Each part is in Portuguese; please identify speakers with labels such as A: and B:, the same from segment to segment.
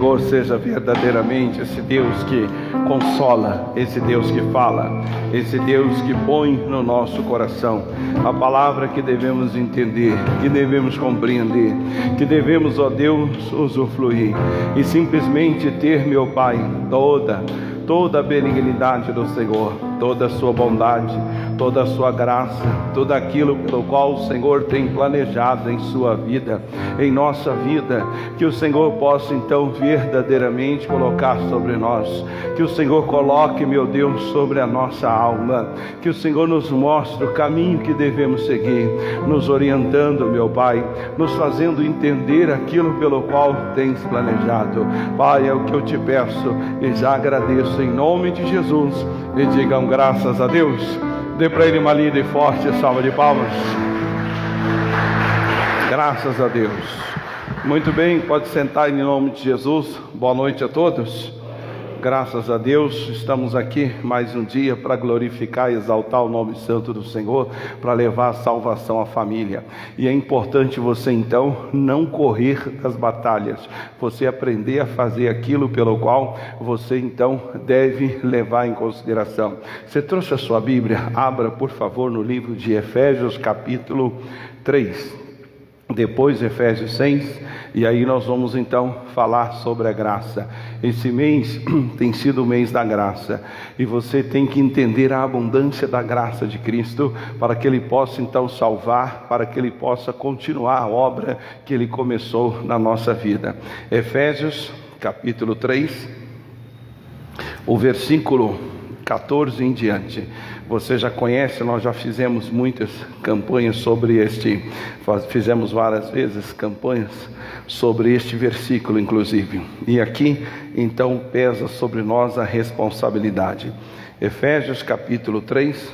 A: Senhor seja verdadeiramente esse Deus que consola, esse Deus que fala, esse Deus que põe no nosso coração a palavra que devemos entender, que devemos compreender, que devemos, ó Deus, usufruir e simplesmente ter, meu Pai, toda a benignidade do Senhor, toda a sua bondade, toda a sua graça, tudo aquilo pelo qual o Senhor tem planejado em sua vida, em nossa vida, que o Senhor possa então verdadeiramente colocar sobre nós, que o Senhor coloque, meu Deus, sobre a nossa alma, que o Senhor nos mostre o caminho que devemos seguir, nos orientando, meu Pai, nos fazendo entender aquilo pelo qual tens planejado. Pai, é o que eu te peço e já agradeço em nome de Jesus, e digam graças a Deus. Dê para Ele uma linda e forte salva de palmas. Graças a Deus. Muito bem, pode sentar em nome de Jesus. Boa noite a todos. Graças a Deus, estamos aqui mais um dia para glorificar e exaltar o nome santo do Senhor, para levar a salvação à família. E é importante você então não correr das batalhas, você aprender a fazer aquilo pelo qual você então deve levar em consideração. Você trouxe a sua Bíblia? Abra por favor no livro de Efésios capítulo 3. Depois Efésios 6, e aí nós vamos então falar sobre a graça. Esse mês tem sido o mês da graça, e você tem que entender a abundância da graça de Cristo, para que Ele possa então salvar, para que Ele possa continuar a obra que Ele começou na nossa vida. Efésios capítulo 3, o versículo 14 em diante. Você já conhece, nós já fizemos muitas campanhas sobre fizemos várias vezes campanhas sobre este versículo inclusive. E aqui então pesa sobre nós a responsabilidade. Efésios capítulo 3,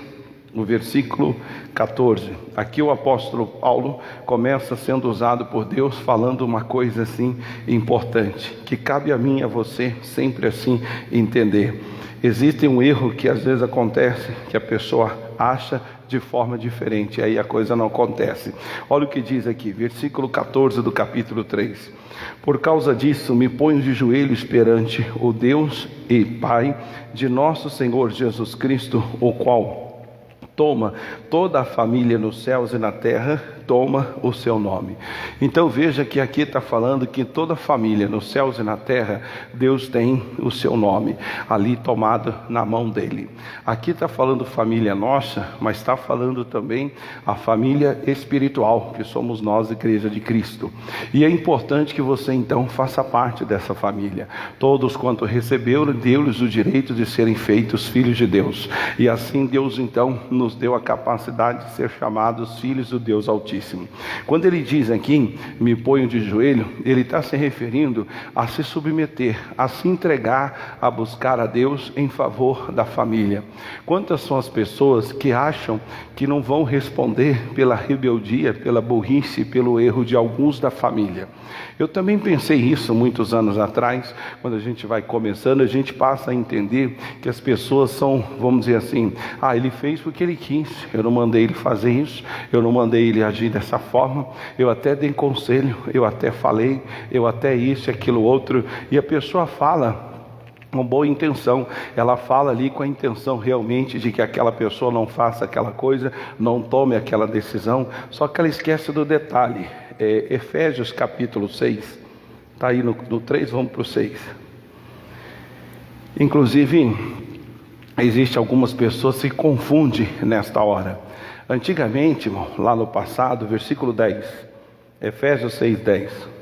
A: no versículo 14. Aqui o apóstolo Paulo começa sendo usado por Deus, falando uma coisa assim importante, que cabe a mim e a você sempre assim entender. Existe um erro que às vezes acontece, que a pessoa acha de forma diferente, aí a coisa não acontece. Olha o que diz aqui, versículo 14 do capítulo 3. Por causa disso me ponho de joelhos perante o Deus e Pai de nosso Senhor Jesus Cristo, o qual toma toda a família nos céus e na terra, toma o seu nome. Então veja que aqui está falando que toda a família nos céus e na terra, Deus tem o seu nome ali tomado na mão dele. Aqui está falando família nossa, mas está falando também a família espiritual, que somos nós, Igreja de Cristo. E é importante que você então faça parte dessa família. Todos quanto receberam, deu-lhes o direito de serem feitos filhos de Deus. E assim Deus então nos deu a capacidade de ser chamados filhos do Deus Altíssimo. Quando ele diz aqui, me ponho de joelho, ele está se referindo a se submeter, a se entregar, a buscar a Deus em favor da família. Quantas são as pessoas que acham que não vão responder pela rebeldia, pela burrice, pelo erro de alguns da família? Eu também pensei isso muitos anos atrás. Quando a gente vai começando, a gente passa a entender que as pessoas são, vamos dizer assim, ele fez porque ele quis, eu não mandei ele fazer isso, eu não mandei ele agir dessa forma, eu até dei conselho, eu até falei, eu até isso e aquilo outro, e a pessoa fala com boa intenção, ela fala ali com a intenção realmente de que aquela pessoa não faça aquela coisa, não tome aquela decisão, só que ela esquece do detalhe. Efésios capítulo 6, está aí no 3, vamos para o 6. Inclusive, existe algumas pessoas que se confundem nesta hora. Antigamente, irmão, lá no passado, versículo 10, Efésios 6, 10.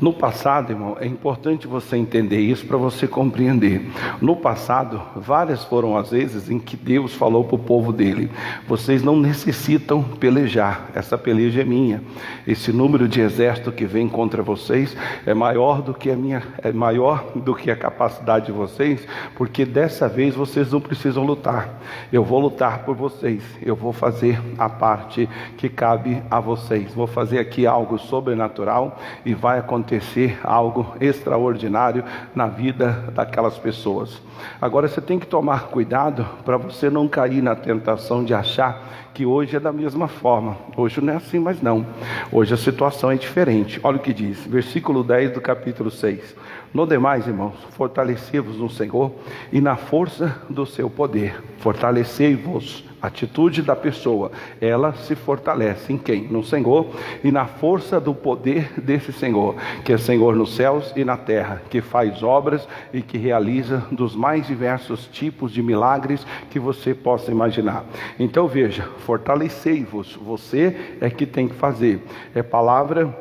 A: No passado, irmão, é importante você entender isso para você compreender. No passado, várias foram as vezes em que Deus falou para o povo dele: vocês não necessitam pelejar, essa peleja é minha. Esse número de exército que vem contra vocês é maior do que a capacidade de vocês, porque dessa vez vocês não precisam lutar. Eu vou lutar por vocês, eu vou fazer a parte que cabe a vocês. Vou fazer aqui algo sobrenatural e vai acontecer algo extraordinário na vida daquelas pessoas. Agora você tem que tomar cuidado para você não cair na tentação de achar que hoje é da mesma forma. Hoje não é assim mais não. Hoje a situação é diferente. Olha o que diz, versículo 10 do capítulo 6. No demais, irmãos, fortalecei-vos no Senhor e na força do seu poder. Fortalecei-vos. Atitude da pessoa, ela se fortalece em quem? No Senhor e na força do poder desse Senhor, que é Senhor nos céus e na terra, que faz obras e que realiza dos mais diversos tipos de milagres que você possa imaginar. Então veja, fortalecei-vos, você é que tem que fazer. É palavra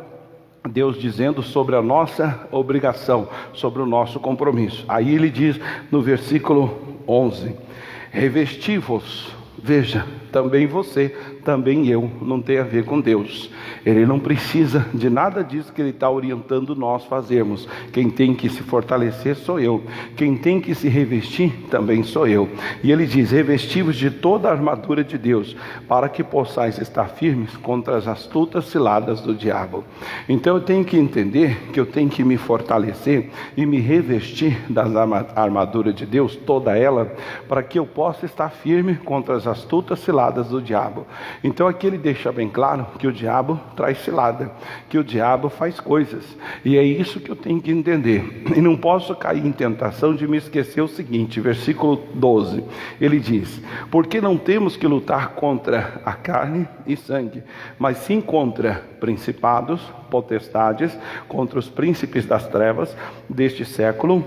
A: Deus dizendo sobre a nossa obrigação, sobre o nosso compromisso. Aí ele diz no versículo 11, revesti-vos. Veja, também você, também eu, não tem a ver com Deus. Ele não precisa de nada disso que Ele está orientando nós fazermos. Quem tem que se fortalecer sou eu. Quem tem que se revestir também sou eu. E Ele diz, revesti-vos de toda a armadura de Deus, para que possais estar firmes contra as astutas ciladas do diabo. Então eu tenho que entender que eu tenho que me fortalecer e me revestir da armadura de Deus, toda ela, para que eu possa estar firme contra as astutas ciladas do diabo. Então aqui ele deixa bem claro que o diabo traz cilada, que o diabo faz coisas, e é isso que eu tenho que entender, e não posso cair em tentação de me esquecer o seguinte, versículo 12, ele diz, porque não temos que lutar contra a carne e sangue, mas sim contra principados, potestades, contra os príncipes das trevas deste século,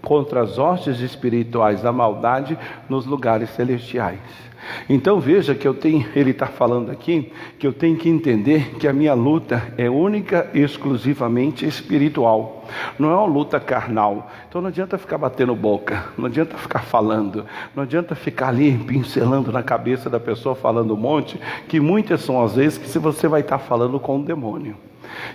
A: contra as hostes espirituais da maldade nos lugares celestiais. Então veja que ele está falando aqui, que eu tenho que entender que a minha luta é única e exclusivamente espiritual, não é uma luta carnal. Então não adianta ficar batendo boca, não adianta ficar falando, não adianta ficar ali pincelando na cabeça da pessoa, falando um monte, que muitas são as vezes que se você vai estar falando com o demônio.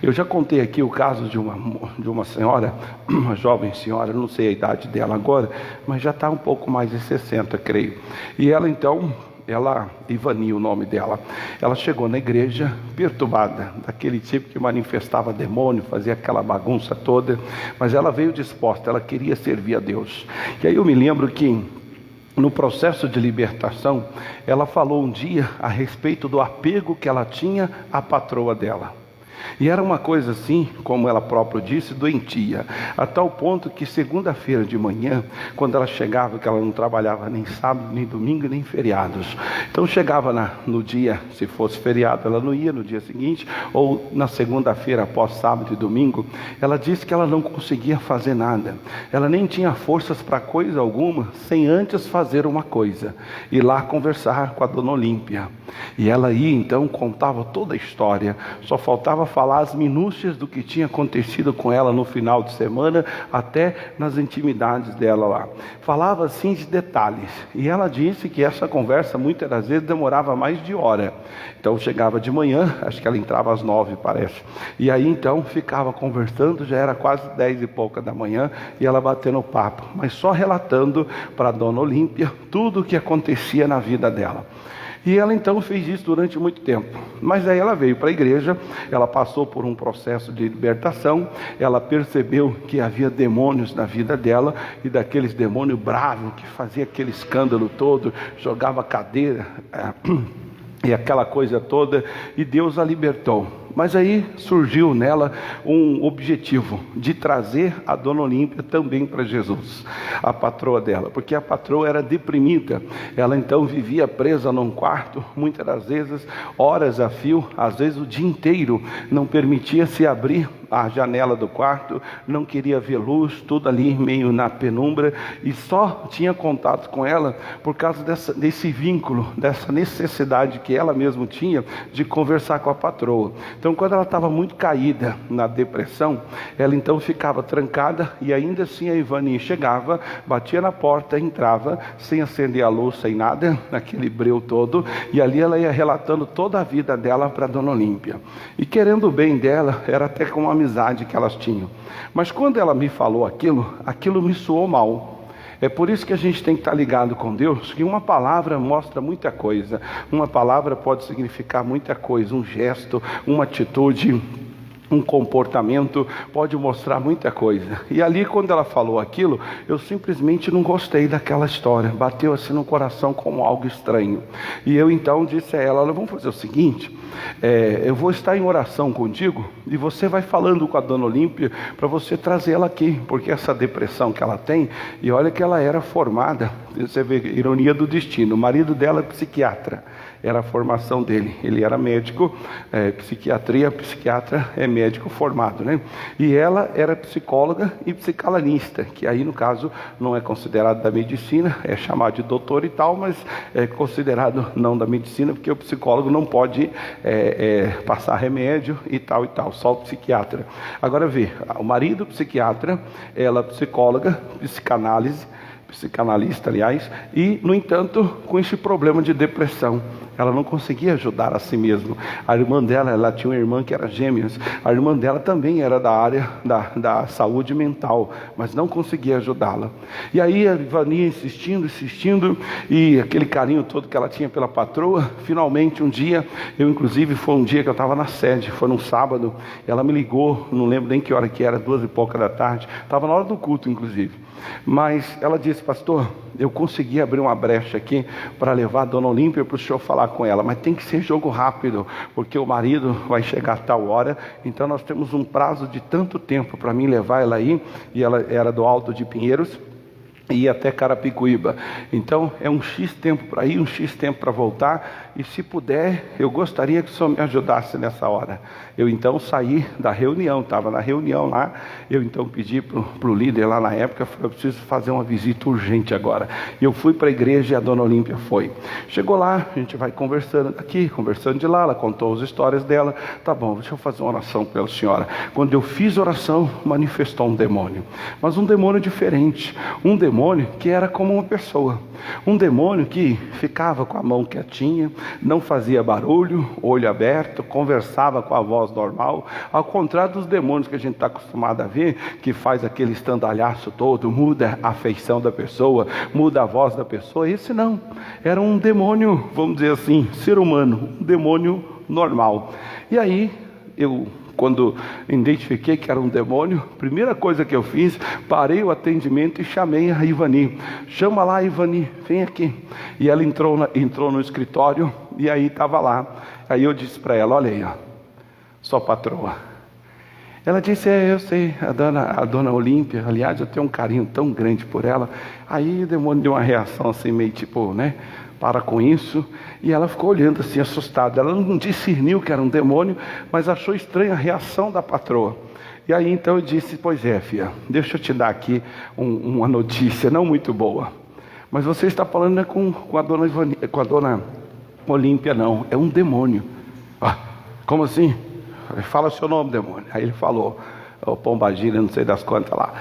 A: Eu já contei aqui o caso de uma senhora, uma jovem senhora, não sei a idade dela agora, mas já está um pouco mais de 60, creio. E ela então, Ivani, o nome dela, ela chegou na igreja perturbada, daquele tipo que manifestava demônio, fazia aquela bagunça toda, mas ela veio disposta, ela queria servir a Deus. E aí eu me lembro que no processo de libertação, ela falou um dia a respeito do apego que ela tinha à patroa dela. E era uma coisa assim, como ela própria disse, doentia, a tal ponto que segunda-feira de manhã, quando ela chegava, que ela não trabalhava nem sábado, nem domingo, nem feriados, então chegava no dia, se fosse feriado ela não ia no dia seguinte, ou na segunda-feira após sábado e domingo, ela disse que ela não conseguia fazer nada, ela nem tinha forças para coisa alguma, sem antes fazer uma coisa, ir lá conversar com a dona Olímpia. E ela ia então, contava toda a história, só faltava falar as minúcias do que tinha acontecido com ela no final de semana, até nas intimidades dela lá. Falava assim de detalhes, e ela disse que essa conversa muitas das vezes demorava mais de hora. Então chegava de manhã, acho que ela entrava às 9, parece, e aí então ficava conversando, já era quase 10 e pouca da manhã, e ela batendo papo, mas só relatando para a dona Olímpia tudo o que acontecia na vida dela. E ela então fez isso durante muito tempo, mas aí ela veio para a igreja, ela passou por um processo de libertação, ela percebeu que havia demônios na vida dela, e daqueles demônios bravos, que fazia aquele escândalo todo, jogava cadeira, e aquela coisa toda, e Deus a libertou. Mas aí surgiu nela um objetivo de trazer a dona Olímpia também para Jesus, a patroa dela, porque a patroa era deprimida, ela então vivia presa num quarto, muitas das vezes, horas a fio, às vezes o dia inteiro, não permitia se abrir a janela do quarto, não queria ver luz, tudo ali meio na penumbra, e só tinha contato com ela por causa desse vínculo, dessa necessidade que ela mesma tinha de conversar com a patroa. Então quando ela estava muito caída na depressão, ela então ficava trancada, e ainda assim a Ivani chegava, batia na porta, entrava, sem acender a luz, sem nada, naquele breu todo, e ali ela ia relatando toda a vida dela para a dona Olímpia, e querendo o bem dela, era até com uma amizade que elas tinham. Mas quando ela me falou aquilo me soou mal. É por isso que a gente tem que estar ligado com Deus, que uma palavra mostra muita coisa, uma palavra pode significar muita coisa, um gesto, uma atitude. um comportamento pode mostrar muita coisa. E ali, quando ela falou aquilo, eu simplesmente não gostei daquela história. Bateu assim no coração como algo estranho. E eu então disse a ela: olha, vamos fazer o seguinte, eu vou estar em oração contigo e você vai falando com a dona Olímpia para você trazer ela aqui, porque essa depressão que ela tem, e olha que ela era formada, você vê, ironia do destino, o marido dela é psiquiatra. Era a formação dele, ele era médico, psiquiatra é médico formado, né? E ela era psicóloga e psicanalista, que aí no caso não é considerado da medicina, é chamado de doutor e tal, mas é considerado não da medicina, porque o psicólogo não pode passar remédio e tal, só o psiquiatra. Agora vê, o marido psiquiatra, ela psicóloga, psicanalista, aliás, e, no entanto, com esse problema de depressão. Ela não conseguia ajudar a si mesma. A irmã dela, ela tinha uma irmã que era gêmeas. A irmã dela também era da área da saúde mental, mas não conseguia ajudá-la. E aí a Ivani insistindo, e aquele carinho todo que ela tinha pela patroa, finalmente um dia, inclusive foi um dia que eu estava na sede, foi num sábado, ela me ligou, não lembro nem que hora que era, 2h pouca da tarde, estava na hora do culto inclusive. Mas ela disse: pastor, eu consegui abrir uma brecha aqui para levar a dona Olímpia para o senhor falar com ela, mas tem que ser jogo rápido, porque o marido vai chegar a tal hora, então nós temos um prazo de tanto tempo para mim levar ela aí, e ela era do Alto de Pinheiros, e ir até Carapicuíba. Então é um X tempo para ir, um X tempo para voltar, e se puder, eu gostaria que o senhor me ajudasse nessa hora. Eu então saí da reunião, estava na reunião lá, eu então pedi para o líder lá na época, falei: eu preciso fazer uma visita urgente agora. E eu fui para a igreja e a dona Olímpia foi. Chegou lá, a gente vai conversando daqui, conversando de lá, ela contou as histórias dela. Tá bom, deixa eu fazer uma oração pela senhora. Quando eu fiz oração, manifestou um demônio, mas um demônio diferente, um demônio que era como uma pessoa, um demônio que ficava com a mão quietinha, não fazia barulho, olho aberto, conversava com a voz normal, ao contrário dos demônios que a gente está acostumado a ver, que faz aquele estandalhaço todo, muda a feição da pessoa, muda a voz da pessoa. Esse não, era um demônio, vamos dizer assim, ser humano, um demônio normal. E aí quando identifiquei que era um demônio, primeira coisa que eu fiz, parei o atendimento e chamei a Ivani. Chama lá, Ivani, vem aqui. E ela entrou no escritório, e aí estava lá. Aí eu disse para ela: olha aí, ó, sua patroa. Ela disse: eu sei, a dona Olímpia, aliás, eu tenho um carinho tão grande por ela. Aí o demônio deu uma reação assim, meio tipo, né? Para com isso. E ela ficou olhando assim, assustada. Ela não discerniu que era um demônio, mas achou estranha a reação da patroa. E aí então eu disse: pois é, filha, deixa eu te dar aqui uma notícia não muito boa. Mas você está falando com a dona Olímpia, não, é um demônio. Ah, como assim? Fala seu nome, demônio. Aí ele falou, o Pombagira, não sei das quantas lá.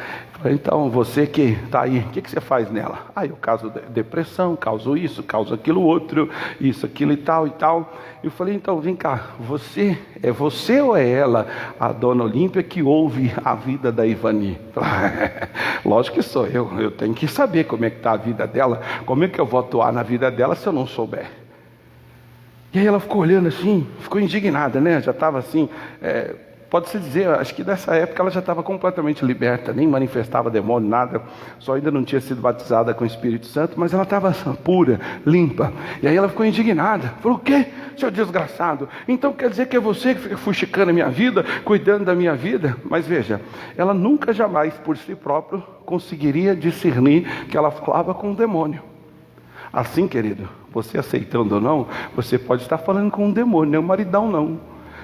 A: Então, você que está aí, o que você faz nela? Eu causo depressão, causo isso, causo aquilo outro, isso, aquilo e tal e tal. Eu falei: então, vem cá, é você ou é ela, a dona Olímpia, que ouve a vida da Ivani? Lógico que sou eu tenho que saber como é que está a vida dela, como é que eu vou atuar na vida dela se eu não souber. E aí ela ficou olhando assim, ficou indignada, né? Já estava assim, pode-se dizer, acho que nessa época ela já estava completamente liberta, nem manifestava demônio, nada, só ainda não tinha sido batizada com o Espírito Santo, mas ela estava pura, limpa. E aí ela ficou indignada, falou: o quê, seu desgraçado? Então quer dizer que é você que fica fuxicando a minha vida, cuidando da minha vida? Mas veja, ela nunca jamais por si própria conseguiria discernir que ela falava com um demônio. Assim, querido, você aceitando ou não, você pode estar falando com um demônio, não é o maridão não.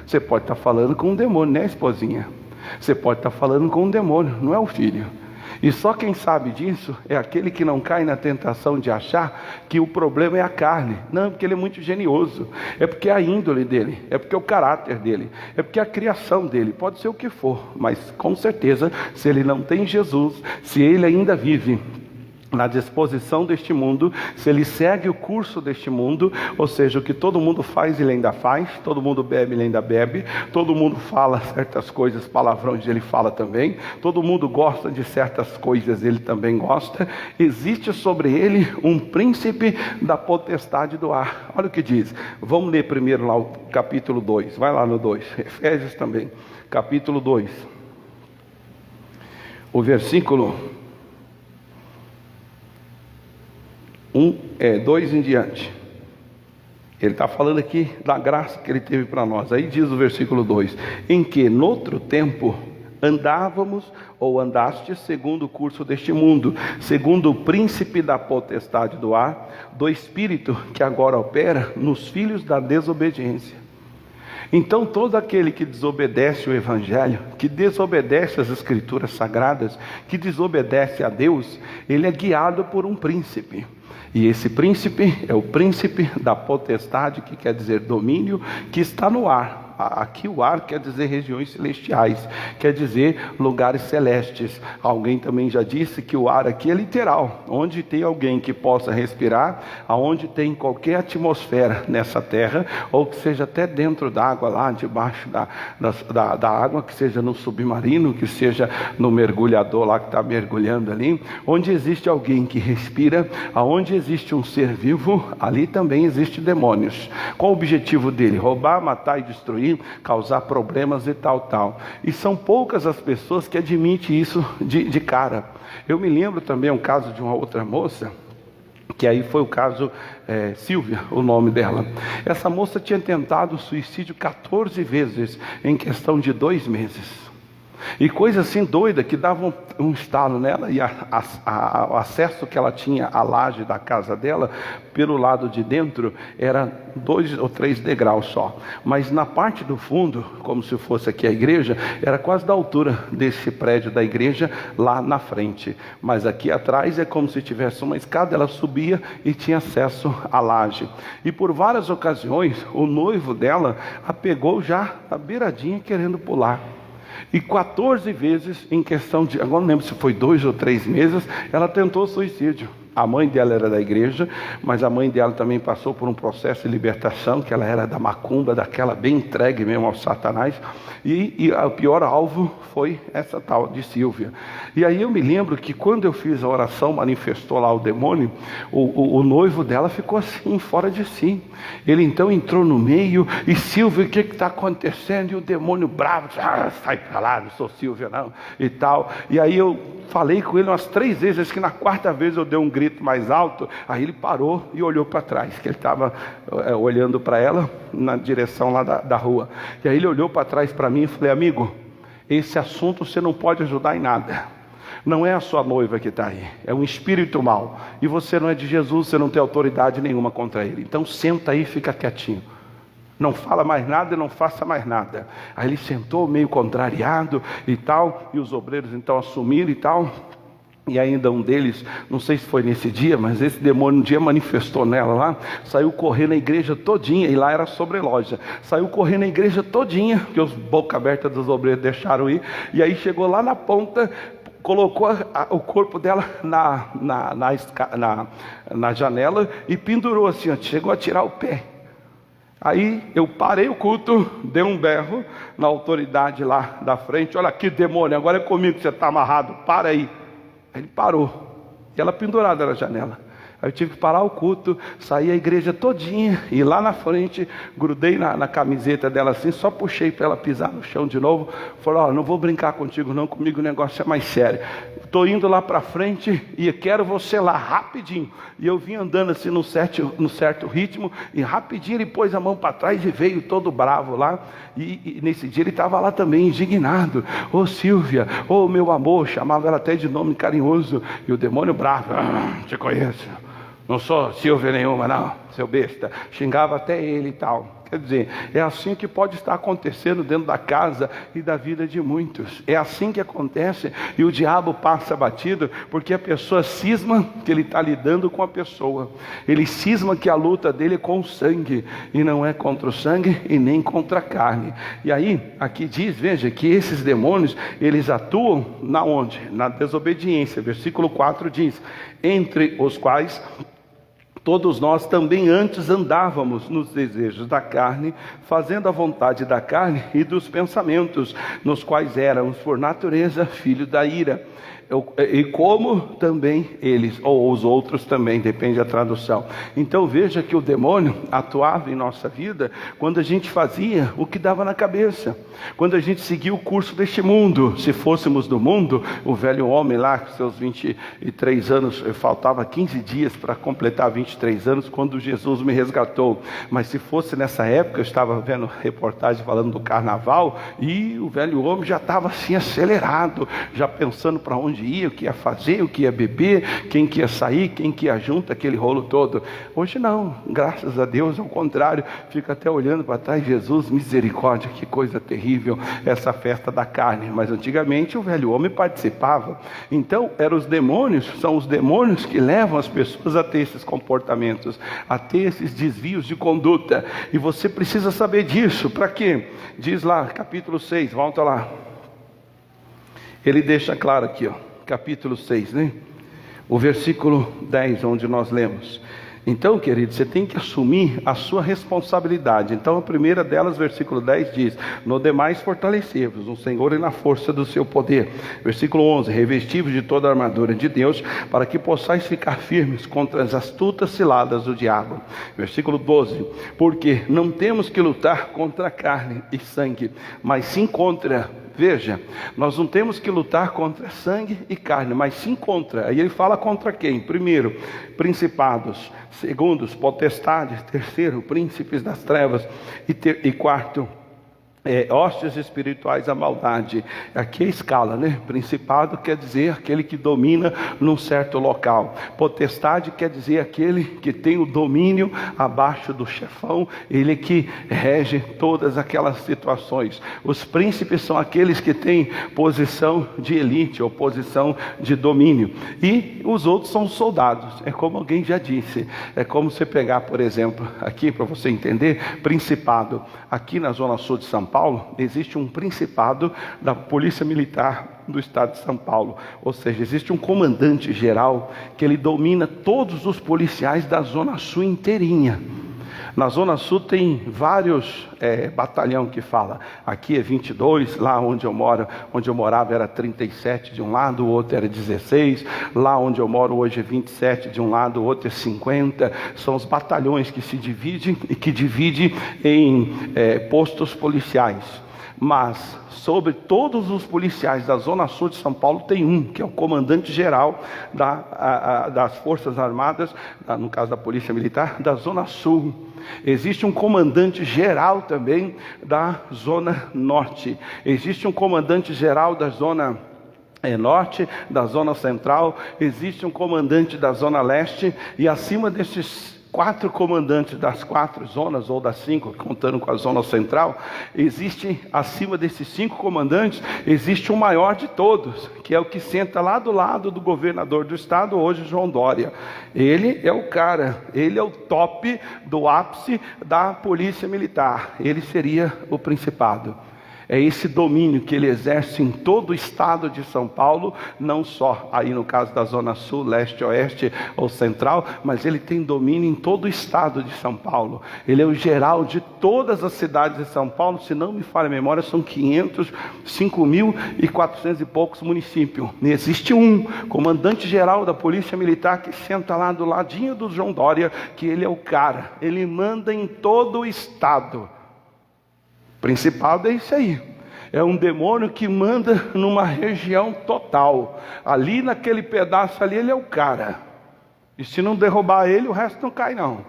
A: Você pode estar falando com um demônio, não é a esposinha. Você pode estar falando com um demônio, não é o filho. E só quem sabe disso é aquele que não cai na tentação de achar que o problema é a carne. Não, porque ele é muito genioso. É porque é a índole dele, é porque é o caráter dele, é porque é a criação dele. Pode ser o que for, mas com certeza, se ele não tem Jesus, se ele ainda vive na disposição deste mundo, se ele segue o curso deste mundo, ou seja, o que todo mundo faz ele ainda faz, todo mundo bebe ele ainda bebe, todo mundo fala certas coisas, palavrões ele fala também, todo mundo gosta de certas coisas ele também gosta. Existe sobre ele um príncipe da potestade do ar. Olha o que diz, vamos ler primeiro lá o capítulo 2, vai lá no 2, Efésios também, capítulo 2, o versículo 2 em diante. Ele está falando aqui da graça que ele teve para nós. Aí diz o versículo 2: em que noutro tempo andávamos ou andastes segundo o curso deste mundo, segundo o príncipe da potestade do ar, do espírito que agora opera nos filhos da desobediência. Então todo aquele que desobedece o Evangelho, que desobedece as Escrituras Sagradas, que desobedece a Deus, ele é guiado por um príncipe. E esse príncipe é o príncipe da potestade, que quer dizer domínio, que está no ar. Aqui o ar quer dizer regiões celestiais, quer dizer lugares celestes. Alguém também já disse que o ar aqui é literal, onde tem alguém que possa respirar, aonde tem qualquer atmosfera nessa terra, ou que seja até dentro da água, lá debaixo da água, que seja no submarino, que seja no mergulhador lá que está mergulhando ali, onde existe alguém que respira, aonde existe um ser vivo, ali também existe demônios. Qual o objetivo dele? Roubar, matar e destruir, causar problemas e tal. E são poucas as pessoas que admitem isso de cara. Eu me lembro também um caso de uma outra moça, que aí foi o caso Silvia, o nome dela. Essa moça tinha tentado suicídio 14 vezes em questão de 2 meses. E coisa assim doida, que dava um estalo nela, e o acesso que ela tinha à laje da casa dela, pelo lado de dentro, era 2 ou 3 degraus só. Mas na parte do fundo, como se fosse aqui a igreja, era quase da altura desse prédio da igreja, lá na frente. Mas aqui atrás é como se tivesse uma escada, ela subia e tinha acesso à laje. E por várias ocasiões, o noivo dela a pegou já à beiradinha querendo pular. E 14 vezes, em questão de, agora não lembro se foi 2 ou 3 meses, ela tentou suicídio. A mãe dela era da igreja, mas a mãe dela também passou por um processo de libertação, que ela era da macumba, daquela bem entregue mesmo ao Satanás. E o pior alvo foi essa tal de Silvia. E aí eu me lembro que quando eu fiz a oração, manifestou lá o demônio, o noivo dela ficou assim, fora de si. Ele então entrou no meio, e Silvia, o que está acontecendo? E o demônio bravo, sai para lá, não sou Silvia não, e tal. E aí eu falei com ele umas 3 vezes, acho que na 4ª vez eu dei um grito mais alto, aí ele parou e olhou para trás, que ele estava olhando para ela, na direção lá da rua. E aí ele olhou para trás para mim e falei: amigo, esse assunto você não pode ajudar em nada. Não é a sua noiva que está aí, é um espírito mau, e você não é de Jesus, você não tem autoridade nenhuma contra ele. Então senta aí e fica quietinho. Não fala mais nada e não faça mais nada. Aí ele sentou meio contrariado e tal, e os obreiros então assumiram e tal. E ainda um deles, não sei se foi nesse dia, mas esse demônio um dia manifestou nela lá, saiu correndo a igreja todinha, e lá era sobreloja, saiu correndo a igreja todinha, que os boca aberta dos obreiros deixaram ir, e aí chegou lá na ponta, colocou o corpo dela na janela e pendurou assim, chegou a tirar o pé. Aí eu parei o culto, dei um berro na autoridade lá da frente: olha aqui, demônio, agora é comigo que você está amarrado, para aí. Aí ele parou, e ela pendurada na janela. Aí eu tive que parar o culto, sair a igreja todinha, e lá na frente, grudei na camiseta dela assim, só puxei para ela pisar no chão de novo. Falei: não vou brincar contigo não, comigo o negócio é mais sério. Estou indo lá para frente e quero você lá rapidinho. E eu vim andando assim no certo ritmo, e rapidinho ele pôs a mão para trás e veio todo bravo lá. E nesse dia ele estava lá também indignado: ô Silvia, ô meu amor, chamava ela até de nome carinhoso. E o demônio bravo: te conheço, não sou Silvia nenhuma não, seu besta. Xingava até ele e tal. Quer dizer, é assim que pode estar acontecendo dentro da casa e da vida de muitos. É assim que acontece, e o diabo passa batido, porque a pessoa cisma que ele está lidando com a pessoa. Ele cisma que a luta dele é com o sangue, e não é contra o sangue e nem contra a carne. E aí, aqui diz, veja, que esses demônios, eles atuam na onde? Na desobediência. Versículo 4 diz: entre os quais Todos nós também antes andávamos nos desejos da carne, fazendo a vontade da carne e dos pensamentos, nos quais éramos por natureza filhos da ira. E como também eles, ou os outros também, depende da tradução. Então veja que o demônio atuava em nossa vida quando a gente fazia o que dava na cabeça, quando a gente seguia o curso deste mundo. Se fôssemos do mundo, o velho homem lá, com seus 23 anos, faltava 15 dias para completar 23 anos, quando Jesus me resgatou. Mas se fosse nessa época, eu estava vendo reportagem falando do carnaval, e o velho homem já estava assim acelerado, já pensando para onde ia, o que ia fazer, o que ia beber, quem que ia sair, quem que ia junto, aquele rolo todo. Hoje não, graças a Deus, ao contrário, fica até olhando para trás. Jesus, misericórdia, que coisa terrível essa festa da carne. Mas antigamente o velho homem participava. Então eram os demônios, são os demônios que levam as pessoas a ter esses comportamentos, a ter esses desvios de conduta, e você precisa saber disso. Para quê? Diz lá, capítulo 6, volta lá, ele deixa claro aqui, ó, capítulo 6, né? O versículo 10, onde nós lemos. Então, querido, você tem que assumir a sua responsabilidade. Então, a primeira delas, versículo 10 diz: no demais fortalecei-vos no Senhor e na força do seu poder. Versículo 11: revesti-vos de toda a armadura de Deus, para que possais ficar firmes contra as astutas ciladas do diabo. Versículo 12: porque não temos que lutar contra carne e sangue, mas sim contra... Veja, nós não temos que lutar contra sangue e carne, mas sim contra. Aí ele fala contra quem? Primeiro, principados. Segundo, potestades. Terceiro, príncipes das trevas. E quarto, hostes espirituais da maldade. Aqui é a escala, né? Principado quer dizer aquele que domina num certo local. Potestade quer dizer aquele que tem o domínio abaixo do chefão, ele que rege todas aquelas situações. Os príncipes são aqueles que têm posição de elite ou posição de domínio. E os outros são soldados. É como alguém já disse, é como você pegar, por exemplo, aqui para você entender, principado. Aqui na zona sul de São Paulo, existe um principado da Polícia Militar do estado de São Paulo. Ou seja, existe um comandante geral que ele domina todos os policiais da zona sul inteirinha. Na zona sul tem vários batalhão que fala. Aqui é 22, lá onde eu moro, onde eu morava era 37 de um lado, o outro era 16. Lá onde eu moro hoje é 27 de um lado, o outro é 50. São os batalhões que se dividem e que dividem em postos policiais. Mas sobre todos os policiais da zona sul de São Paulo tem um, que é o comandante geral das Forças Armadas, no caso da Polícia Militar, da zona sul. Existe um comandante geral também da zona norte. Existe um comandante geral da zona norte, da zona central. Existe um comandante da zona leste. E acima desses 4 comandantes das 4 zonas, ou das 5, contando com a zona central, existe, acima desses 5 comandantes, existe o maior de todos, que é o que senta lá do lado do governador do estado, hoje João Dória. Ele é o cara, ele é o top do ápice da polícia militar, ele seria o principado. É esse domínio que ele exerce em todo o estado de São Paulo, não só aí no caso da zona sul, leste, oeste ou central, mas ele tem domínio em todo o estado de São Paulo. Ele é o geral de todas as cidades de São Paulo. Se não me falha a memória, são 5.400 e poucos municípios. E existe um comandante geral da Polícia Militar que senta lá do ladinho do João Dória, que ele é o cara, ele manda em todo o estado. Principado é isso aí, é um demônio que manda numa região total. Ali naquele pedaço ali, ele é o cara, e se não derrubar ele, o resto não cai não.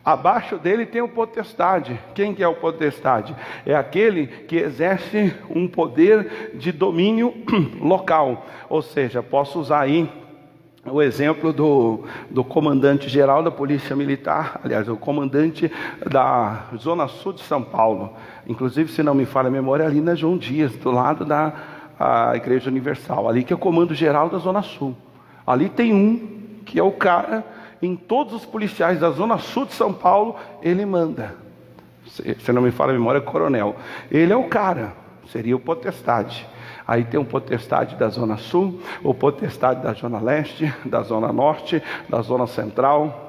A: Abaixo dele tem o potestade. Quem que é o potestade? É aquele que exerce um poder de domínio local. Ou seja, posso usar aí o exemplo do comandante geral da Polícia Militar, aliás, o comandante da Zona Sul de São Paulo. Inclusive, se não me falha a memória, ali na João Dias, do lado da Igreja Universal, ali que é o comando geral da Zona Sul. Ali tem um que é o cara, em todos os policiais da Zona Sul de São Paulo, ele manda. Se não me falha a memória, é coronel. Ele é o cara, seria o potestade. Aí tem um potestade da zona sul, o potestade da zona leste, da zona norte, da zona central.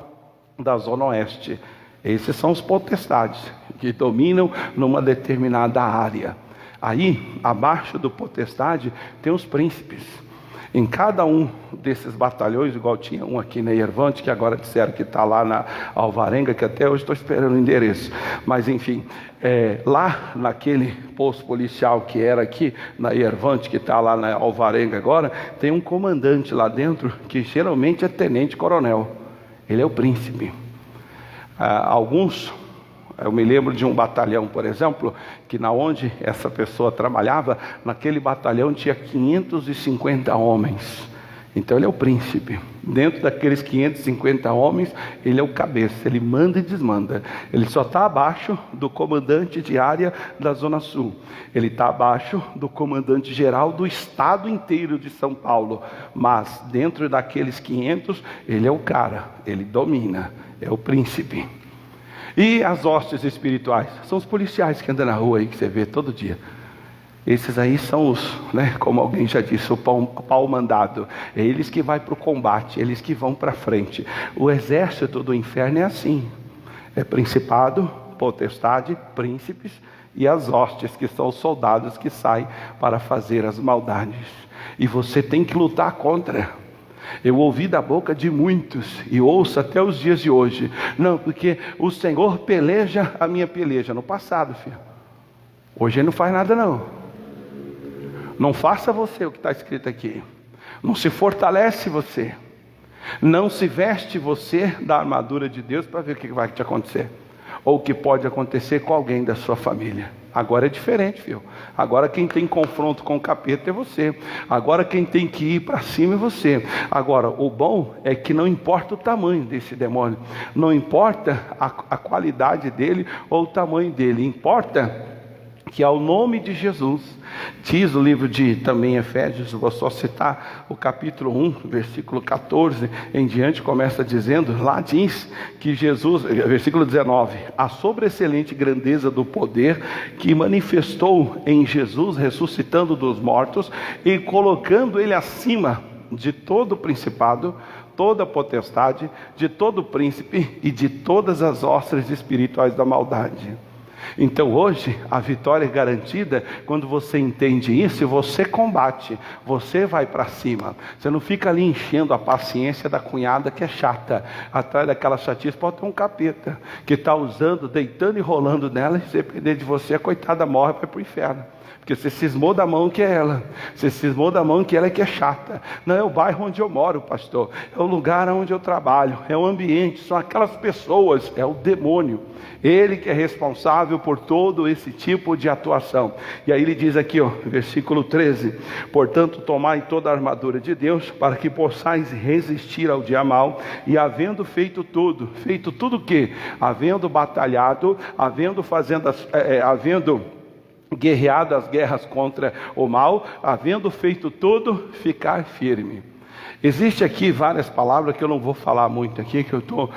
A: da Zona Oeste. Esses são os potestades que dominam numa determinada área. Aí, abaixo do potestade, tem os príncipes. Em cada um desses batalhões, igual tinha um aqui na Iervante, que agora disseram que está lá na Alvarenga, que até hoje estou esperando o endereço. Mas enfim, lá naquele posto policial que era aqui na Iervante, que está lá na Alvarenga agora, tem um comandante lá dentro, que geralmente é tenente-coronel. Ele é o príncipe. Eu me lembro de um batalhão, por exemplo, que na onde essa pessoa trabalhava, naquele batalhão tinha 550 homens. Então ele é o príncipe. Dentro daqueles 550 homens, ele é o cabeça, ele manda e desmanda. Ele só está abaixo do comandante de área da Zona Sul. Ele está abaixo do comandante geral do estado inteiro de São Paulo. Mas dentro daqueles 500, ele é o cara, ele domina, é o príncipe. E as hostes espirituais? São os policiais que andam na rua aí, que você vê todo dia. Esses aí são os, como alguém já disse, o pau mandado. É eles que vão para o combate, eles que vão para frente. O exército do inferno é assim. É principado, potestade, príncipes e as hostes, que são os soldados que saem para fazer as maldades. E você tem que lutar contra. Eu ouvi da boca de muitos, e ouço até os dias de hoje, não, porque o Senhor peleja a minha peleja. No passado, filho. Hoje ele não faz nada não. Não faça você o que está escrito aqui. Não se fortalece você. Não se veste você da armadura de Deus para ver o que vai te acontecer. Ou o que pode acontecer com alguém da sua família. Agora é diferente, filho. Agora quem tem confronto com o capeta é você. Agora quem tem que ir para cima é você. Agora, o bom é que não importa o tamanho desse demônio. Não importa a qualidade dele ou o tamanho dele. Importa que ao nome de Jesus, diz o livro de também Efésios, vou só citar o capítulo 1, versículo 14 em diante, começa dizendo, lá diz que Jesus, versículo 19, a sobreexcelente grandeza do poder que manifestou em Jesus, ressuscitando dos mortos e colocando ele acima de todo principado, toda potestade, de todo príncipe e de todas as hostes espirituais da maldade. Então hoje a vitória é garantida quando você entende isso e você combate, você vai para cima. Você não fica ali enchendo a paciência da cunhada que é chata. Atrás daquela chatice pode ter um capeta que está usando, deitando e rolando nela, e se depender de você, a coitada morre e vai para o inferno. Porque você cismou da mão que é ela. Você cismou da mão que ela é que é chata. Não é o bairro onde eu moro, pastor. É o lugar onde eu trabalho. É o ambiente. São aquelas pessoas. É o demônio. Ele que é responsável por todo esse tipo de atuação. E aí ele diz aqui, versículo 13. Portanto, tomai toda a armadura de Deus, para que possais resistir ao dia mau. E havendo feito tudo o quê? Havendo batalhado, havendo guerreado as guerras contra o mal, havendo feito tudo, ficar firme. Existe aqui várias palavras que eu não vou falar muito aqui, que eu estou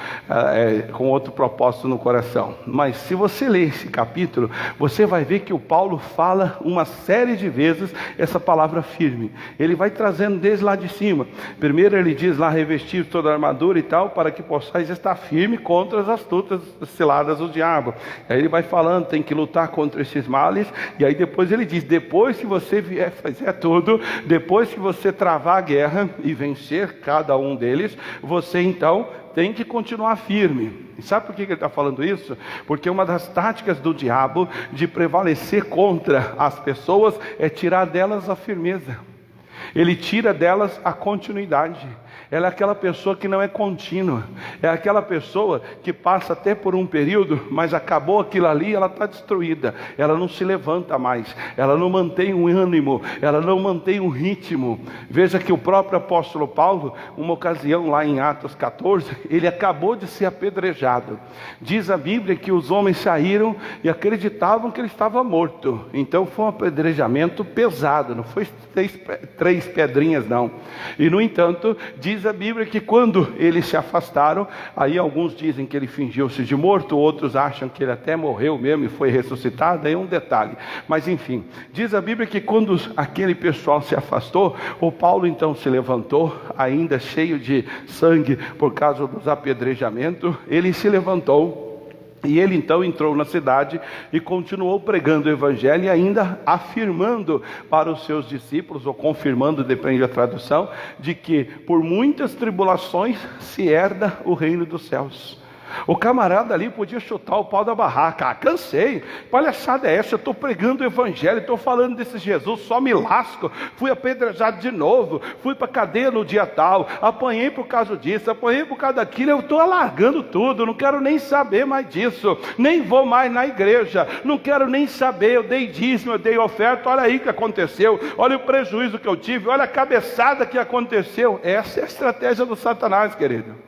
A: com outro propósito no coração. Mas se você ler esse capítulo, você vai ver que o Paulo fala uma série de vezes essa palavra firme. Ele vai trazendo desde lá de cima. Primeiro ele diz lá, revestir toda a armadura e tal, para que possais estar firme contra as astutas ciladas do diabo. Aí ele vai falando, tem que lutar contra esses males. E aí depois ele diz, depois que você vier fazer tudo, depois que você travar a guerra e vencer cada um deles, você então tem que continuar firme. E sabe por que ele está falando isso? Porque uma das táticas do diabo de prevalecer contra as pessoas é tirar delas a firmeza. Ele tira delas a continuidade. Ela é aquela pessoa que não é contínua. É aquela pessoa que passa até por um período, mas acabou aquilo ali, ela está destruída. Ela não se levanta mais. Ela não mantém um ânimo. Ela não mantém um ritmo. Veja que o próprio apóstolo Paulo, uma ocasião lá em Atos 14, ele acabou de ser apedrejado. Diz a Bíblia que os homens saíram e acreditavam que ele estava morto. Então foi um apedrejamento pesado. Não foi três pedrinhas não. E no entanto, diz diz a Bíblia que quando eles se afastaram, aí alguns dizem que ele fingiu-se de morto, outros acham que ele até morreu mesmo e foi ressuscitado, aí é um detalhe. Mas enfim, diz a Bíblia que quando aquele pessoal se afastou, o Paulo então se levantou, ainda cheio de sangue por causa dos apedrejamentos, ele se levantou. E ele então entrou na cidade e continuou pregando o evangelho e ainda afirmando para os seus discípulos, ou confirmando, depende da tradução, de que por muitas tribulações se herda o reino dos céus. O camarada ali podia chutar o pau da barraca. Cansei, palhaçada é essa? Eu estou pregando o evangelho, estou falando desse Jesus, só me lasco. Fui apedrejado de novo, fui para a cadeia no dia tal, apanhei por causa disso, apanhei por causa daquilo. Eu estou alargando tudo, não quero nem saber mais disso, nem vou mais na igreja, não quero nem saber. Eu dei dízimo, eu dei oferta, olha aí o que aconteceu, olha o prejuízo que eu tive, olha a cabeçada que aconteceu. Essa é a estratégia do Satanás, querido.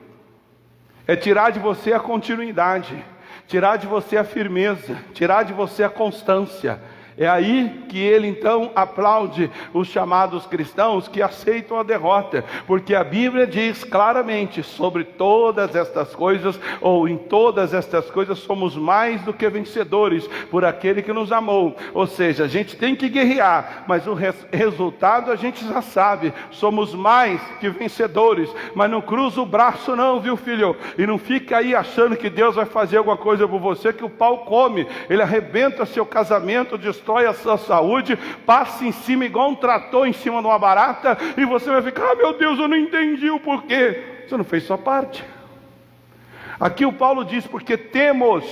A: É tirar de você a continuidade, tirar de você a firmeza, tirar de você a constância. É aí que ele então aplaude os chamados cristãos que aceitam a derrota, porque a Bíblia diz claramente: sobre todas estas coisas, ou em todas estas coisas, somos mais do que vencedores por aquele que nos amou. Ou seja, a gente tem que guerrear, mas o resultado a gente já sabe: somos mais que vencedores. Mas não cruza o braço não, viu, filho? E não fica aí achando que Deus vai fazer alguma coisa por você, que o pau come. Ele arrebenta seu casamento, destrói a sua saúde, passa em cima igual um trator em cima de uma barata, e você vai ficar: meu Deus, eu não entendi o porquê. Você não fez sua parte. Aqui o Paulo diz: porque temos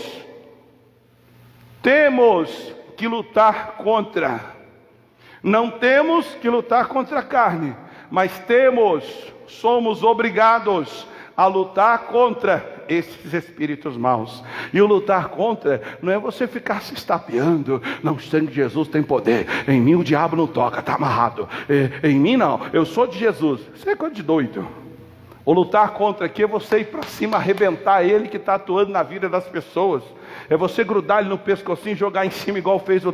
A: que lutar contra, não temos que lutar contra a carne, mas somos obrigados a lutar contra esses espíritos maus. E o lutar contra não é você ficar se estapeando: não, o sangue de Jesus tem poder, em mim o diabo não toca, está amarrado, em mim não, eu sou de Jesus. Isso é coisa de doido. O lutar contra aqui é você ir para cima, arrebentar ele que está atuando na vida das pessoas. É você grudar ele no pescocinho e jogar em cima, igual fez o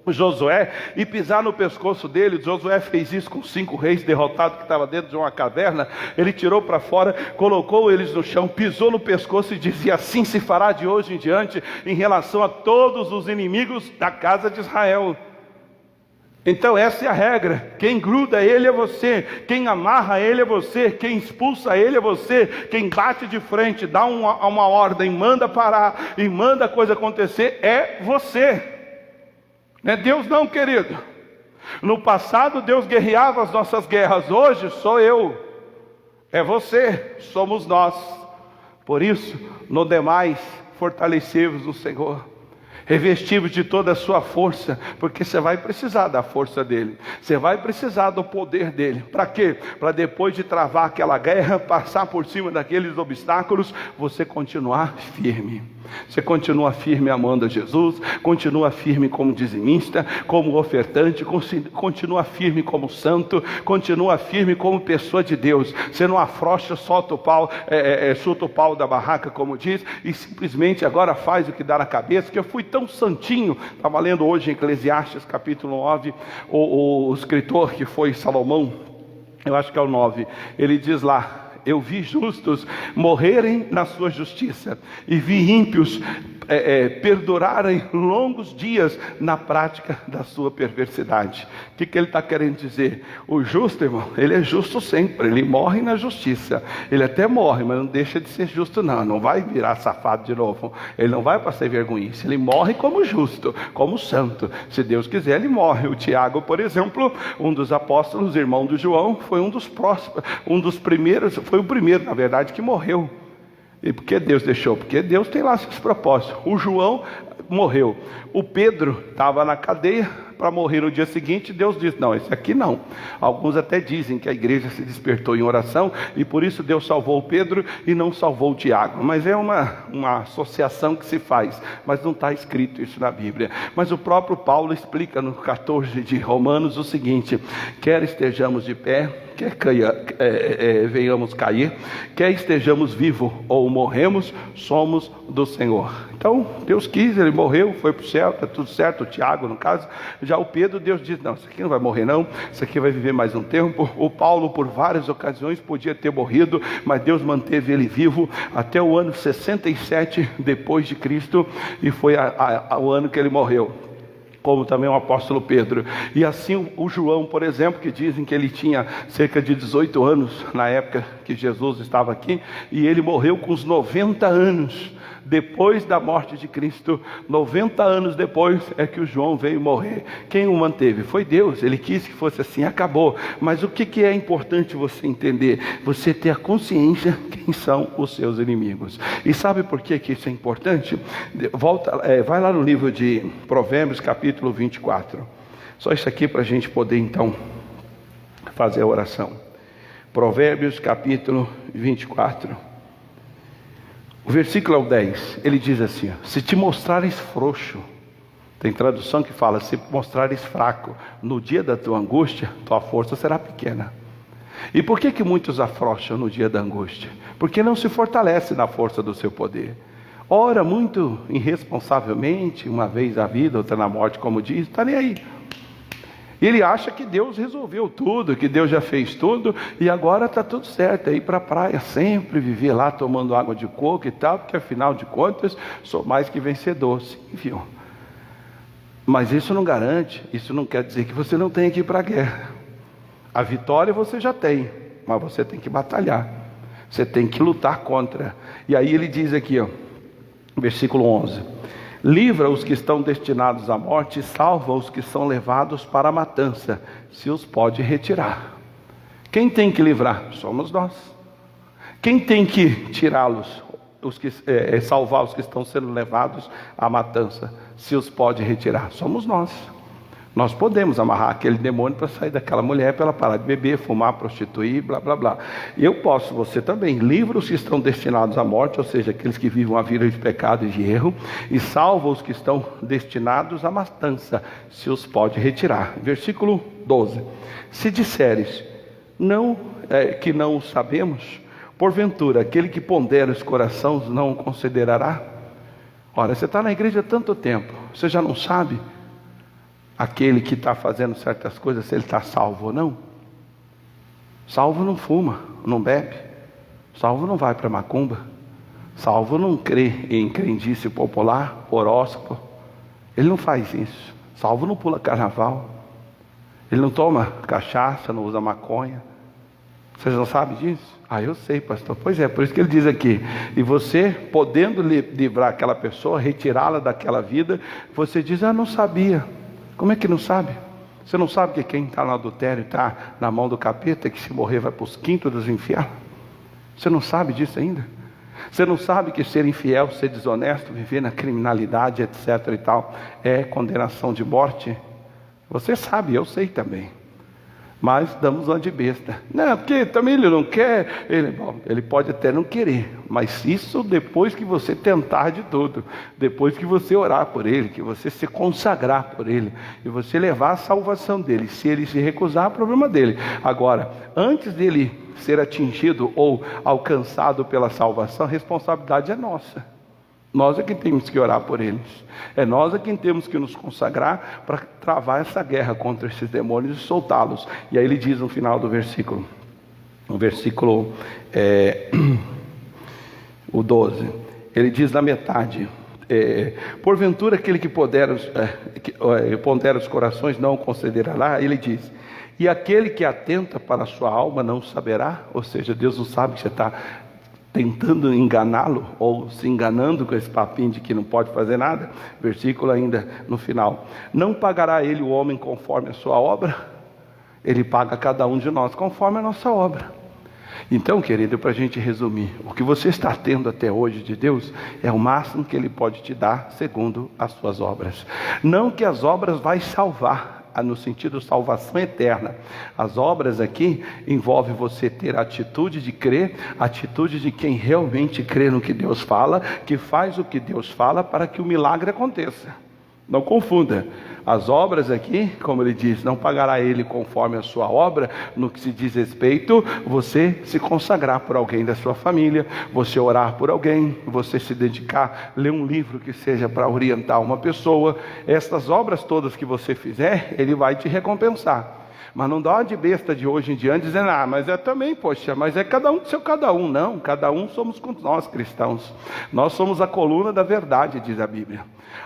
A: Josué, e pisar no pescoço dele. Josué fez isso com 5 reis derrotados que estavam dentro de uma caverna. Ele tirou para fora, colocou eles no chão, pisou no pescoço e dizia: assim se fará de hoje em diante em relação a todos os inimigos da casa de Israel. Então essa é a regra: quem gruda ele é você, quem amarra ele é você, quem expulsa ele é você, quem bate de frente, dá uma ordem, manda parar e manda a coisa acontecer é você. Não é Deus não, querido. No passado Deus guerreava as nossas guerras, hoje sou eu, é você, somos nós. Por isso, no demais, fortalecei-vos no Senhor, revestivos de toda a sua força, porque você vai precisar da força dele, você vai precisar do poder dele. Para quê? Para depois de travar aquela guerra, passar por cima daqueles obstáculos, você continuar firme. Você continua firme amando a Jesus, continua firme como dizimista, como ofertante, continua firme como santo, continua firme como pessoa de Deus. Você não afrouxa, solta o pau, chuta o pau da barraca, como diz, e simplesmente agora faz o que dá na cabeça. Que eu fui tão santinho. Estava lendo hoje em Eclesiastes capítulo 9, o escritor que foi Salomão, eu acho que é o 9, ele diz lá: eu vi justos morrerem na sua justiça, e vi ímpios perdurarem longos dias na prática da sua perversidade. O que ele está querendo dizer? O justo, irmão, ele é justo sempre, ele morre na justiça. Ele até morre, mas não deixa de ser justo não. Não vai virar safado de novo, ele não vai passar vergonhice. Ele morre como justo, como santo. Se Deus quiser, ele morre. O Tiago, por exemplo, um dos apóstolos, irmão do João, foi um dos primeiros, foi o primeiro, na verdade, que morreu. E por que Deus deixou? Porque Deus tem lá seus propósitos. O João morreu. O Pedro estava na cadeia para morrer no dia seguinte. Deus disse: não, esse aqui não. Alguns até dizem que a igreja se despertou em oração e por isso Deus salvou o Pedro e não salvou o Tiago. Mas é uma associação que se faz, mas não está escrito isso na Bíblia. Mas o próprio Paulo explica no 14 de Romanos o seguinte: quer estejamos de pé, quer venhamos cair, quer estejamos vivos ou morremos, somos do Senhor. Então Deus quis, ele morreu, foi para o céu, está tudo certo. O Tiago, no caso, Já o Pedro, Deus diz, não, isso aqui não vai morrer não, isso aqui vai viver mais um tempo. O Paulo, por várias ocasiões, podia ter morrido, mas Deus manteve ele vivo até o ano 67 depois de Cristo, e foi o ano que ele morreu, como também o apóstolo Pedro. E assim o João, por exemplo, que dizem que ele tinha cerca de 18 anos na época que Jesus estava aqui, e ele morreu com os 90 anos, depois da morte de Cristo. 90 anos depois é que o João veio morrer. Quem o manteve? Foi Deus. Ele quis que fosse assim, acabou. Mas o que é importante você entender? Você ter a consciência quem são os seus inimigos. E sabe por que isso é importante? Vai lá no livro de Provérbios, capítulo 24. Só isso aqui para a gente poder então fazer a oração. Provérbios, capítulo 24. O versículo é o 10, ele diz assim: se te mostrares frouxo, tem tradução que fala, se mostrares fraco, no dia da tua angústia, tua força será pequena. E por que muitos afrouxam no dia da angústia? Porque não se fortalece na força do seu poder. Ora muito irresponsavelmente, uma vez na vida, outra na morte, como diz, está nem aí. E ele acha que Deus resolveu tudo, que Deus já fez tudo, e agora está tudo certo, é ir para a praia sempre, viver lá tomando água de coco e tal, porque afinal de contas, sou mais que vencedor. Sim, viu? Mas isso não garante, isso não quer dizer que você não tenha que ir para a guerra. A vitória você já tem, mas você tem que batalhar, você tem que lutar contra. E aí ele diz aqui, ó, versículo 11... livra os que estão destinados à morte e salva os que são levados para a matança, se os pode retirar. Quem tem que livrar? Somos nós. Quem tem que tirá-los? Salvar os que estão sendo levados à matança, se os pode retirar? Somos nós. Nós podemos amarrar aquele demônio para sair daquela mulher, para ela parar de beber, fumar, prostituir, blá blá blá. Eu posso, você também. Livra os que estão destinados à morte, ou seja, aqueles que vivem uma vida de pecado e de erro, e salva os que estão destinados à matança, se os pode retirar. Versículo 12: se disseres que não o sabemos, porventura aquele que pondera os corações não o considerará? Ora, você está na igreja há tanto tempo, você já não sabe aquele que está fazendo certas coisas, se ele está salvo ou não? Salvo não fuma, não bebe. Salvo não vai para macumba. Salvo não crê em crendice popular, horóscopo. Ele não faz isso. Salvo não pula carnaval. Ele não toma cachaça, não usa maconha. Vocês não sabem disso? Ah, eu sei, pastor. Pois é, por isso que ele diz aqui: e você, podendo livrar aquela pessoa, retirá-la daquela vida, você diz, não sabia. Como é que não sabe? Você não sabe que quem está no adultério está na mão do capeta, que se morrer vai para os quintos dos infernos? Você não sabe disso ainda? Você não sabe que ser infiel, ser desonesto, viver na criminalidade, etc. e tal, é condenação de morte? Você sabe, eu sei também. Mas damos uma de besta. Não, porque também ele não quer. Ele pode até não querer, mas isso depois que você tentar de tudo, depois que você orar por ele, que você se consagrar por ele, e você levar a salvação dele. Se ele se recusar, é problema dele. Agora, antes dele ser atingido ou alcançado pela salvação, a responsabilidade é nossa. Nós é que temos que orar por eles. É nós é quem temos que nos consagrar para travar essa guerra contra esses demônios e soltá-los. E aí ele diz no final do versículo, o 12, ele diz na metade, porventura aquele que pondera os corações não o considerará. Ele diz, e aquele que atenta para a sua alma não saberá? Ou seja, Deus não sabe que você está tentando enganá-lo, ou se enganando com esse papinho de que não pode fazer nada. Versículo ainda no final: não pagará ele o homem conforme a sua obra? Ele paga cada um de nós conforme a nossa obra. Então, querido, para a gente resumir, o que você está tendo até hoje de Deus é o máximo que Ele pode te dar segundo as suas obras. Não que as obras vai salvar, no sentido de salvação eterna. As obras aqui envolvem você ter a atitude de crer, a atitude de quem realmente crê no que Deus fala, que faz o que Deus fala para que o milagre aconteça. Não confunda. As obras aqui, como ele diz, não pagará ele conforme a sua obra, no que se diz respeito, você se consagrar por alguém da sua família, você orar por alguém, você se dedicar, ler um livro que seja para orientar uma pessoa. Estas obras todas que você fizer, ele vai te recompensar. Mas não dá uma de besta de hoje em diante dizendo, mas é também, poxa, mas é cada um do seu cada um. Não, cada um somos nós cristãos. Nós somos a coluna da verdade, diz a Bíblia.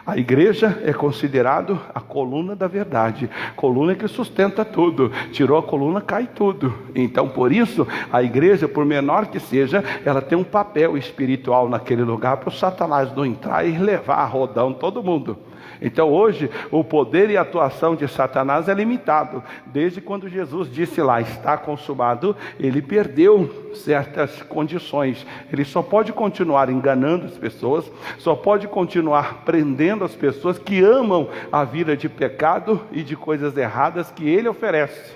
A: A igreja é considerado a coluna da verdade, coluna que sustenta tudo. Tirou a coluna, cai tudo. Então, por isso, a igreja, por menor que seja, ela tem um papel espiritual naquele lugar para o Satanás não entrar e levar a rodão todo mundo. Então hoje o poder e a atuação de Satanás é limitado. Desde quando Jesus disse lá, está consumado, ele perdeu certas condições. Ele só pode continuar enganando as pessoas, só pode continuar prendendo as pessoas que amam a vida de pecado e de coisas erradas que ele oferece.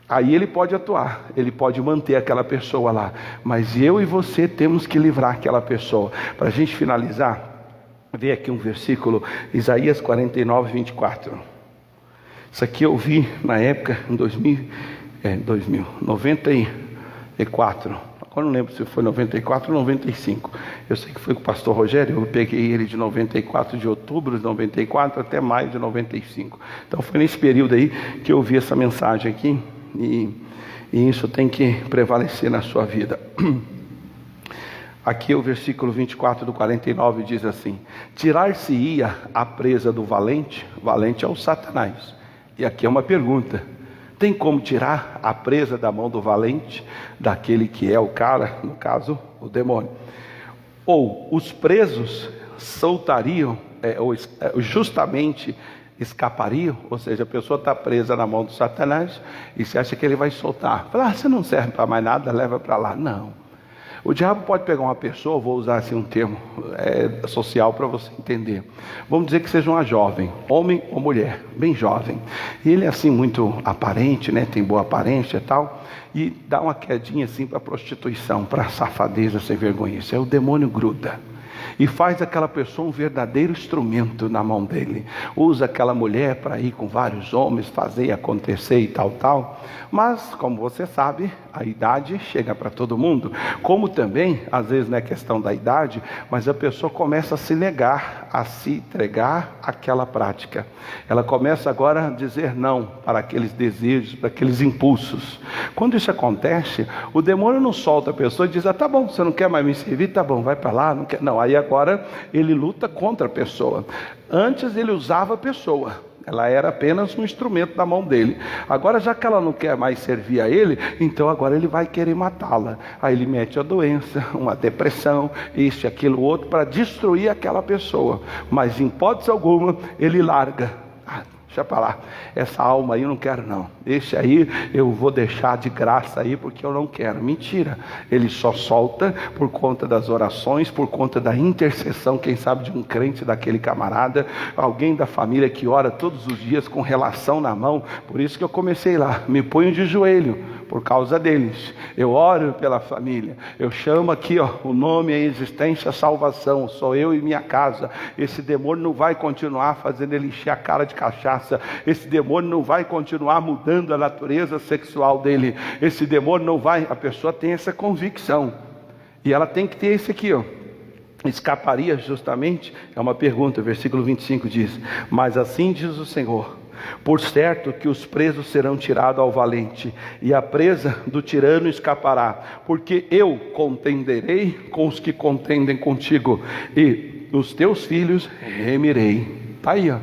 A: Aí ele pode atuar, ele pode manter aquela pessoa lá, mas eu e você temos que livrar aquela pessoa. Para a gente finalizar, vê aqui um versículo, Isaías 49, 24. Isso aqui eu vi na época, em 94. Agora não lembro se foi 94 ou 95. Eu sei que foi com o pastor Rogério, eu peguei ele de 94, de outubro de 94 até maio de 95. Então foi nesse período aí que eu vi essa mensagem aqui, e isso tem que prevalecer na sua vida. Aqui o versículo 24 do 49 diz assim: tirar-se-ia a presa do valente, valente é o Satanás. E aqui é uma pergunta: tem como tirar a presa da mão do valente, daquele que é o cara, no caso, o demônio? Ou os presos soltariam, ou justamente escapariam? Ou seja, a pessoa está presa na mão do Satanás, e você acha que ele vai soltar? Fala, você não serve para mais nada, leva para lá. Não. O diabo pode pegar uma pessoa, vou usar assim um termo social para você entender. Vamos dizer que seja uma jovem, homem ou mulher, bem jovem. E ele é assim muito aparente, né? Tem boa aparência e tal. E dá uma quedinha assim para prostituição, para safadeza, sem vergonha. Isso é o demônio gruda. E faz aquela pessoa um verdadeiro instrumento na mão dele. Usa aquela mulher para ir com vários homens, fazer acontecer e tal. Mas, como você sabe, a idade chega para todo mundo. Como também, às vezes não é questão da idade, mas a pessoa começa a se negar, a se entregar àquela prática. Ela começa agora a dizer não para aqueles desejos, para aqueles impulsos. Quando isso acontece, o demônio não solta a pessoa e diz, tá bom, você não quer mais me servir? Tá bom, vai para lá, não quer. Não, aí agora ele luta contra a pessoa. Antes ele usava a pessoa, ela era apenas um instrumento na mão dele. Agora, já que ela não quer mais servir a ele, então agora ele vai querer matá-la. Aí ele mete a doença, uma depressão, isso e aquilo outro, para destruir aquela pessoa. Mas em hipótese alguma ele larga. Deixa para lá, essa alma aí eu não quero não, esse aí eu vou deixar de graça aí porque eu não quero. Mentira, ele só solta por conta das orações, por conta da intercessão, quem sabe de um crente daquele camarada, alguém da família que ora todos os dias com relação na mão. Por isso que eu comecei lá, me ponho de joelho por causa deles, eu oro pela família, eu chamo aqui o nome, a existência, a salvação, sou eu e minha casa. Esse demônio não vai continuar fazendo ele encher a cara de cachaça, esse demônio não vai continuar mudando a natureza sexual dele, esse demônio não vai. A pessoa tem essa convicção, e ela tem que ter esse aqui, escaparia justamente, é uma pergunta, versículo 25 diz, mas assim diz o Senhor, por certo que os presos serão tirados ao valente, e a presa do tirano escapará, porque eu contenderei com os que contendem contigo, e os teus filhos remirei. Está aí,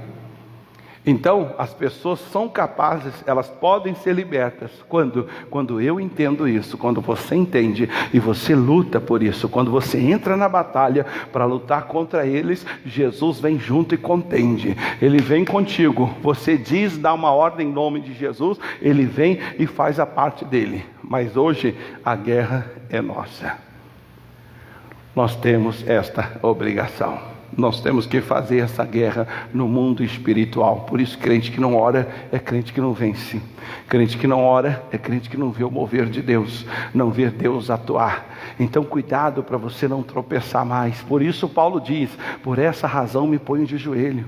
A: Então, as pessoas são capazes, elas podem ser libertas, quando eu entendo isso, quando você entende, e você luta por isso, quando você entra na batalha para lutar contra eles, Jesus vem junto e contende, Ele vem contigo, você diz, dá uma ordem em nome de Jesus, Ele vem e faz a parte dele. Mas hoje, a guerra é nossa, nós temos esta obrigação. Nós temos que fazer essa guerra no mundo espiritual. Por isso, crente que não ora é crente que não vence. Crente que não ora é crente que não vê o mover de Deus, não vê Deus atuar. Então cuidado para você não tropeçar mais. Por isso Paulo diz: por essa razão me ponho de joelho.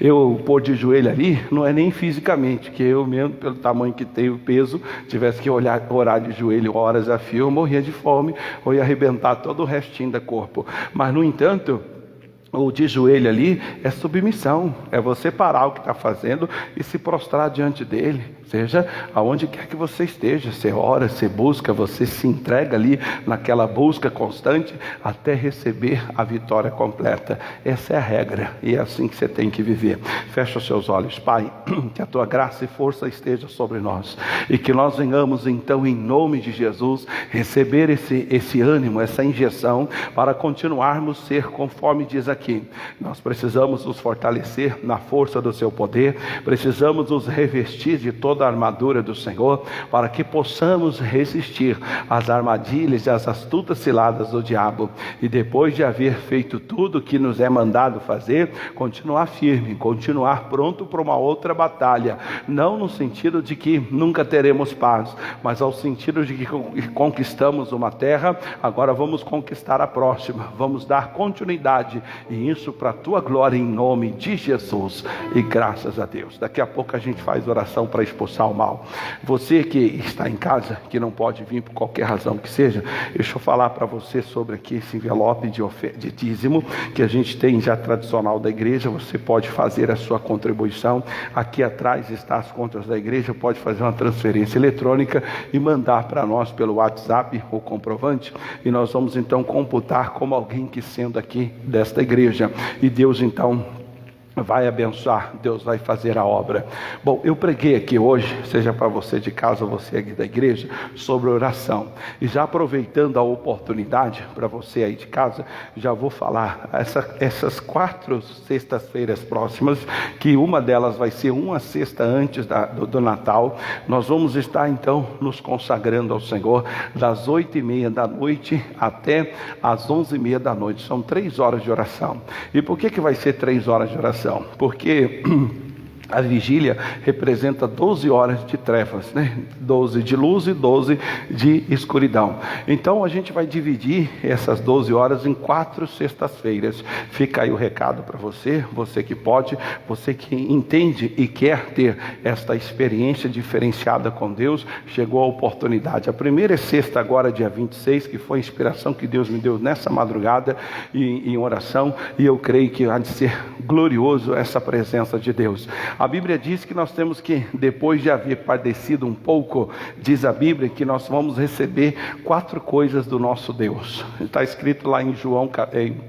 A: Eu pôr de joelho ali não é nem fisicamente, que eu mesmo, pelo tamanho que tenho, peso, tivesse que orar de joelho horas a fio, eu morria de fome, ou ia arrebentar todo o restinho do corpo. Mas no entanto, o de joelho ali é submissão, é você parar o que está fazendo e se prostrar diante dele. Seja aonde quer que você esteja, você ora, você busca, você se entrega ali naquela busca constante até receber a vitória completa. Essa é a regra e é assim que você tem que viver. Fecha os seus olhos. Pai, que a tua graça e força esteja sobre nós e que nós venhamos então, em nome de Jesus, receber esse ânimo, essa injeção para continuarmos a ser conforme diz aqui. Nós precisamos nos fortalecer na força do seu poder, precisamos nos revestir de toda a armadura do Senhor, para que possamos resistir às armadilhas e às astutas ciladas do diabo, e depois de haver feito tudo o que nos é mandado fazer, continuar firme, continuar pronto para uma outra batalha, não no sentido de que nunca teremos paz, mas ao sentido de que conquistamos uma terra, agora vamos conquistar a próxima, vamos dar continuidade, e isso para a tua glória, em nome de Jesus, e graças a Deus. Daqui a pouco a gente faz oração para expulsar o mal. Você que está em casa, que não pode vir por qualquer razão que seja, deixa eu falar para você sobre aqui esse envelope de dízimo que a gente tem já tradicional da igreja. Você pode fazer a sua contribuição, aqui atrás está as contas da igreja, pode fazer uma transferência eletrônica e mandar para nós pelo WhatsApp o comprovante, e nós vamos então computar como alguém que sendo aqui desta igreja, e Deus então vai abençoar, Deus vai fazer a obra. Bom, eu preguei aqui hoje, seja para você de casa ou você aqui da igreja, sobre oração, e já aproveitando a oportunidade para você aí de casa, já vou falar essas 4 sextas-feiras próximas, que uma delas vai ser uma sexta antes do Natal. Nós vamos estar então nos consagrando ao Senhor das 8h30 da noite até as 11h30 da noite. São 3 horas de oração. E por que vai ser 3 horas de oração? Porque a vigília representa 12 horas de trevas, né? 12 de luz e 12 de escuridão. Então a gente vai dividir essas 12 horas em 4 sextas-feiras. Fica aí o recado para você, você que pode, você que entende e quer ter esta experiência diferenciada com Deus, chegou a oportunidade. A primeira é sexta agora, dia 26, que foi a inspiração que Deus me deu nessa madrugada em oração, e eu creio que há de ser glorioso essa presença de Deus. A Bíblia diz que nós temos que, depois de haver padecido um pouco, diz a Bíblia que nós vamos receber 4 coisas do nosso Deus. Está escrito lá em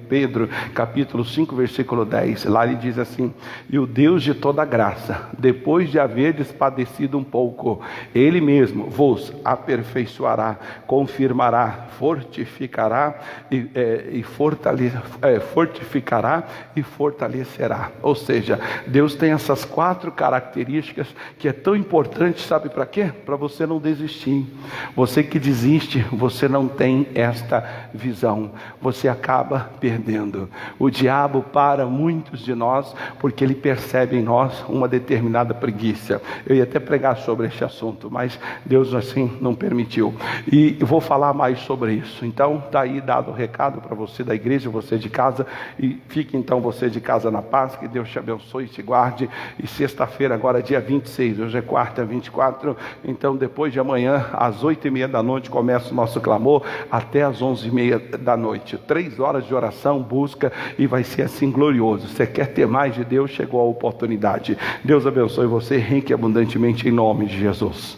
A: Pedro, capítulo 5, versículo 10. Lá ele diz assim: e o Deus de toda graça, depois de haverdes padecido um pouco, Ele mesmo vos aperfeiçoará, confirmará, fortificará e fortalecerá. Ou seja, Deus tem essas 4 características que é tão importante, sabe para quê? Para você não desistir. Você que desiste, você não tem esta visão, você acaba perdendo. O diabo para muitos de nós porque ele percebe em nós uma determinada preguiça. Eu ia até pregar sobre este assunto, mas Deus assim não permitiu, e eu vou falar mais sobre isso. Então está aí dado o recado para você da igreja, você de casa, e fique então você de casa na paz, que Deus te abençoe e te guarde. E sexta-feira agora dia 26, hoje é quarta, 24, então depois de amanhã às 8h30 da noite começa o nosso clamor até às 11h30 da noite, 3 horas de oração, busca, e vai ser assim glorioso. Você quer ter mais de Deus? Chegou a oportunidade. Deus abençoe você rico e abundantemente em nome de Jesus.